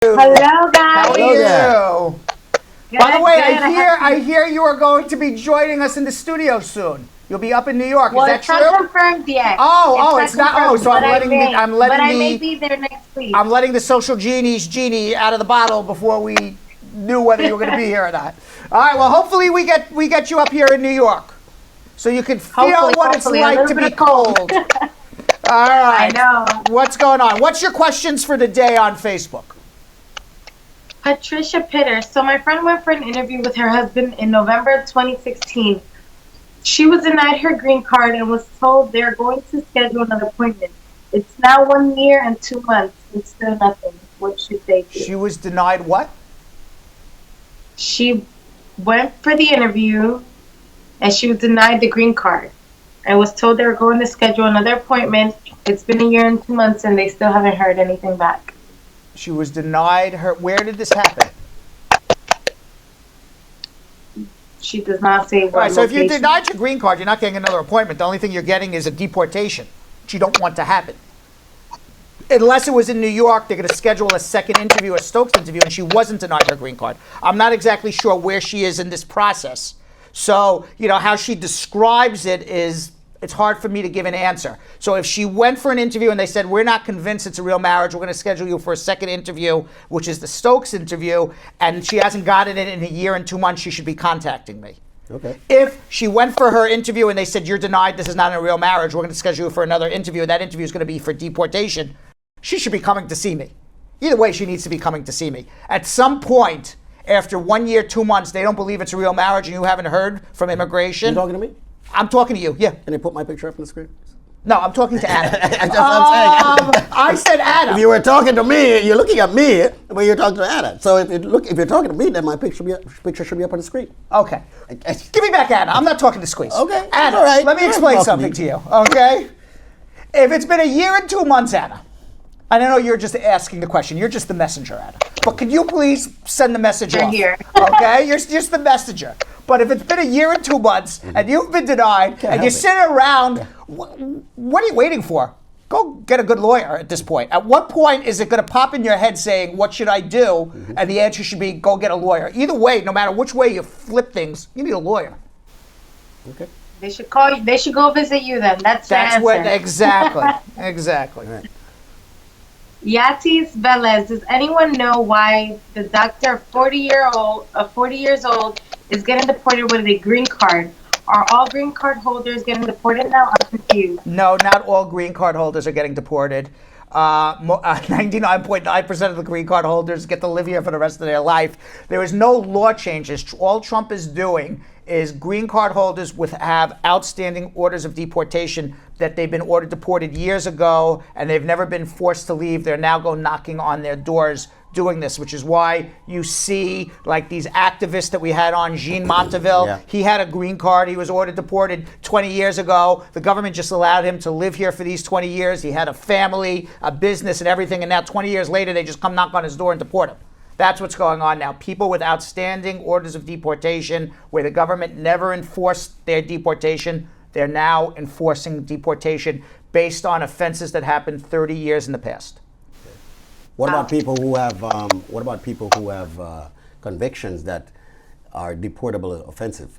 Hello, guys. How are you? Good, By the way, good. I hear you are going to be joining us in the studio soon. You'll be up in New York. Well, Is that it's true? not confirmed yet. It's not. Oh, so but I may be there next week. I'm letting the social genie out of the bottle before we knew whether you were going to be here or not. All right. Well, hopefully we get you up here in New York, so you can feel what it's like to be cold. All right. I know. What's going on? What's your questions for the day on Facebook? Patricia Pitter. So my friend went for an interview with her husband in November 2016. She was denied her green card and was told they're going to schedule another appointment. It's now 1 year and 2 months and still nothing. What should they do? She was denied what? She went for the interview and she was denied the green card and was told they were going to schedule another appointment. It's been 1 year and 2 months and they still haven't heard anything back. She was denied her. Where did this happen? She does not say what. All right, so if location. you're denied your green card, you're not getting another appointment. The only thing you're getting is a deportation, which you don't want to happen. Unless it was in New York, they're going to schedule a second interview, a Stokes interview, and she wasn't denied her green card. I'm not exactly sure where she is in this process. So, how she describes it is, it's hard for me to give an answer. So if she went for an interview and they said, we're not convinced it's a real marriage, we're going to schedule you for a second interview, which is the Stokes interview, and she hasn't gotten it in 1 year and 2 months, she should be contacting me. Okay. If she went for her interview and they said, you're denied, this is not a real marriage, we're going to schedule you for another interview, and that interview is going to be for deportation, she should be coming to see me. Either way, she needs to be coming to see me. At some point, after 1 year, 2 months, they don't believe it's a real marriage and you haven't heard from immigration. You talking to me? I'm talking to you, yeah. Can you put my picture up on the screen? No, I'm talking to Adam. That's what I'm saying. I said Adam. If you were talking to me, you're looking at me, but you're talking to Adam. So if you're talking to me, then my picture should be up on the screen. Okay. Give me back Adam. I'm not talking to Squeeze. Okay. Adam, All right. let me explain something to you, okay? If it's been 1 year and 2 months, Anna, and I know you're just asking the question. You're just the messenger, Anna. But could you please send the message off? Here. Okay? You're just the messenger. But if it's been 1 year and 2 months and you've been denied and you're sitting around, what are you waiting for? Go get a good lawyer at this point. At what point is it going to pop in your head saying, what should I do? And the answer should be, go get a lawyer. Either way, no matter which way you flip things, you need a lawyer. Okay. They should call you. They should go visit you then. That's the answer. What, exactly. Exactly. All right. Yatis Velez, does anyone know why the doctor, 40 years old, is getting deported with a green card? Are all green card holders getting deported now? I'm confused. No, not all green card holders are getting deported. 99.9% of the green card holders get to live here for the rest of their life. There is no law changes. All Trump is doing is green card holders have outstanding orders of deportation that they've been ordered deported years ago and they've never been forced to leave. They're now go knocking on their doors doing this, which is why you see like these activists that we had on, Jean Monteville. Yeah. He had a green card. He was ordered deported 20 years ago. The government just allowed him to live here for these 20 years. He had a family, a business and everything. And now 20 years later, they just come knock on his door and deport him. That's what's going on now. People with outstanding orders of deportation where the government never enforced their deportation, they're now enforcing deportation based on offenses that happened 30 years in the past. What about people who have convictions that are deportable offenses?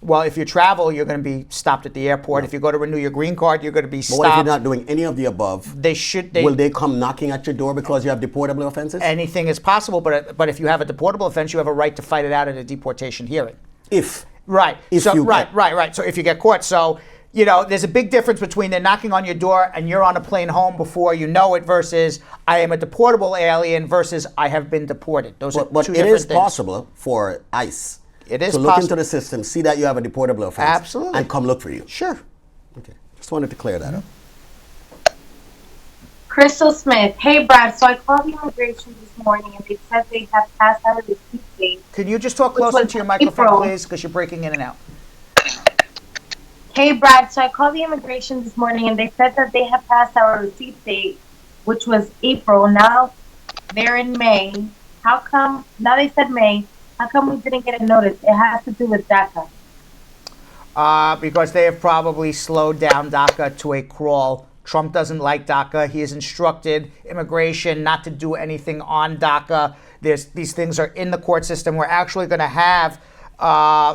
Well, if you travel, you're going to be stopped at the airport. If you go to renew your green card, you're going to be stopped. But what if you're not doing any of the above? Will they come knocking at your door because you have deportable offenses? Anything is possible, but if you have a deportable offense, you have a right to fight it out at a deportation hearing. Right. So if you get caught. So, there's a big difference between they're knocking on your door and you're on a plane home before you know it versus I am a deportable alien versus I have been deported. Those are two different things. But it is possible for ICE to look into the system, see that you have a deportable offense, absolutely, and come look for you. Sure. Okay. Just wanted to clear that up. Crystal Smith, hey Brad, so I called the immigration this morning and they said they have passed out a receipt date. Could you just talk closer to your microphone, please, because you're breaking in and out. Hey Brad, so I called the immigration this morning and they said that they have passed our receipt date, which was April. Now they're in May. How come, now they said May, how come we didn't get a notice? It has to do with DACA. Because they have probably slowed down DACA to a crawl Trump doesn't like DACA. He has instructed immigration not to do anything on DACA. These things are in the court system. We're actually going to have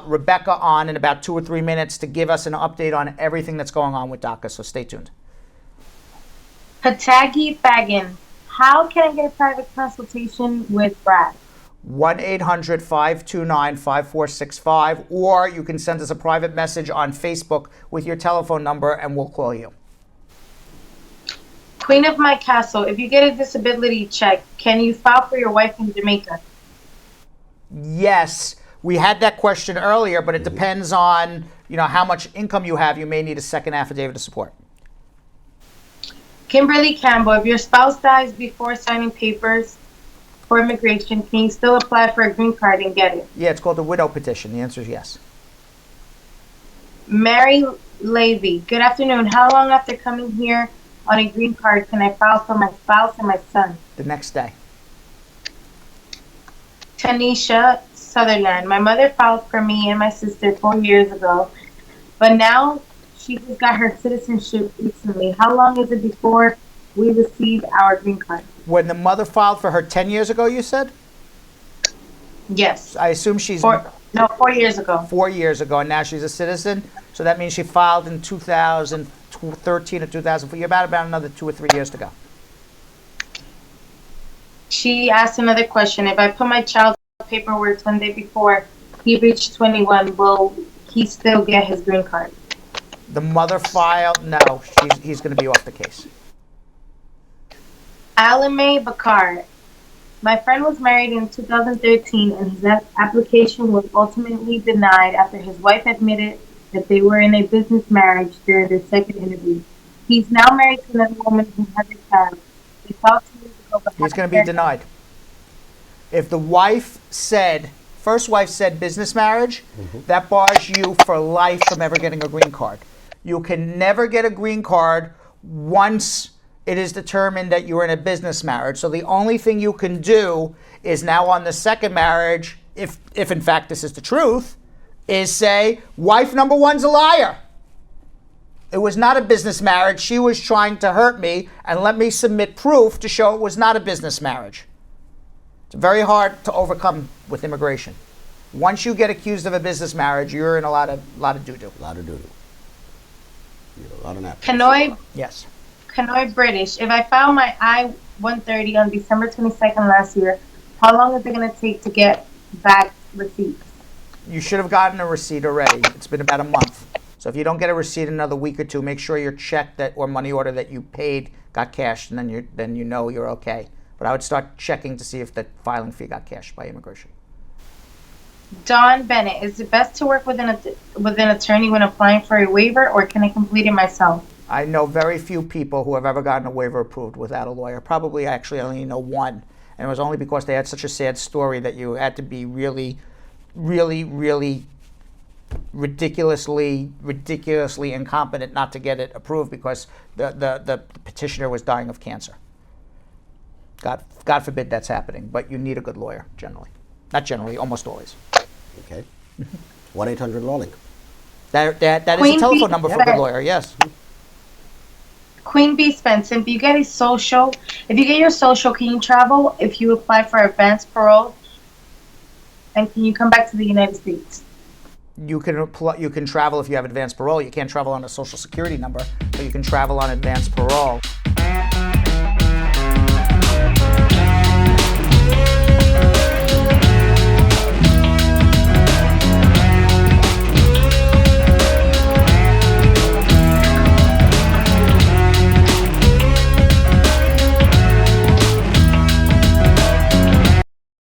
Rebecca on in about 2 or 3 minutes to give us an update on everything that's going on with DACA, so stay tuned. Patagi Fagan, how can I get a private consultation with Brad? 1-800-529-5465, or you can send us a private message on Facebook with your telephone number and we'll call you. Queen of my castle, if you get a disability check, can you file for your wife in Jamaica? Yes, we had that question earlier, but it depends on how much income you have. You may need a second affidavit of support. Kimberly Campbell, if your spouse dies before signing papers for immigration, can you still apply for a green card and get it? Yeah, it's called a widow petition. The answer is yes. Mary Levy, good afternoon. How long after coming here on a green card can I file for my spouse and my son? The next day. Tanisha Sutherland, my mother filed for me and my sister 4 years ago, but now she just got her citizenship recently. How long is it before we receive our green card? When the mother filed for her 10 years ago, you said? Yes. I assume she's... 4 years ago. 4 years ago, and now she's a citizen. So that means she filed in 2013 or 2004. You're about another 2 or 3 years to go. She asked another question. If I put my child's paperwork one day before he reached 21, will he still get his green card? The mother filed, no, he's going to be off the case. Alame Bakar, my friend was married in 2013 and his application was ultimately denied after his wife admitted that they were in a business marriage during their second interview. He's now married to another woman who has a child. They filed 2 years ago, but He's going to be denied. If the first wife said business marriage, that bars you for life from ever getting a green card. You can never get a green card once it is determined that you're in a business marriage. So the only thing you can do is now on the second marriage, if in fact this is the truth, is say, wife number one's a liar. It was not a business marriage. She was trying to hurt me, and let me submit proof to show it was not a business marriage. It's very hard to overcome with immigration. Once you get accused of a business marriage, you're in a lot of doo-doo. A lot of doo-doo. A lot of napkins. Kanoi, Yes. Kanoi British, if I filed my I-130 on December 22nd last year, how long is it going to take to get back receipts? You should have gotten a receipt already. It's been about a month. So if you don't get a receipt in another week or two, make sure your check or money order that you paid got cashed, and then you know you're okay. But I would start checking to see if the filing fee got cashed by immigration. Don Bennett, is it best to work with an attorney when applying for a waiver, or can I complete it myself? I know very few people who have ever gotten a waiver approved without a lawyer. Probably actually I only know one. And it was only because they had such a sad story that you had to be really, really, really ridiculously incompetent not to get it approved because the petitioner was dying of cancer. God forbid that's happening, but you need a good lawyer generally. Not generally, almost always. Okay. 1-800-LAWLIINK. That is Queen a telephone Bee- number for a good lawyer, yes. Queen Bee Spence, if you get your social, can you travel if you apply for advanced parole? And can you come back to the United States? You can travel if you have advanced parole. You can't travel on a social security number, but you can travel on advanced parole.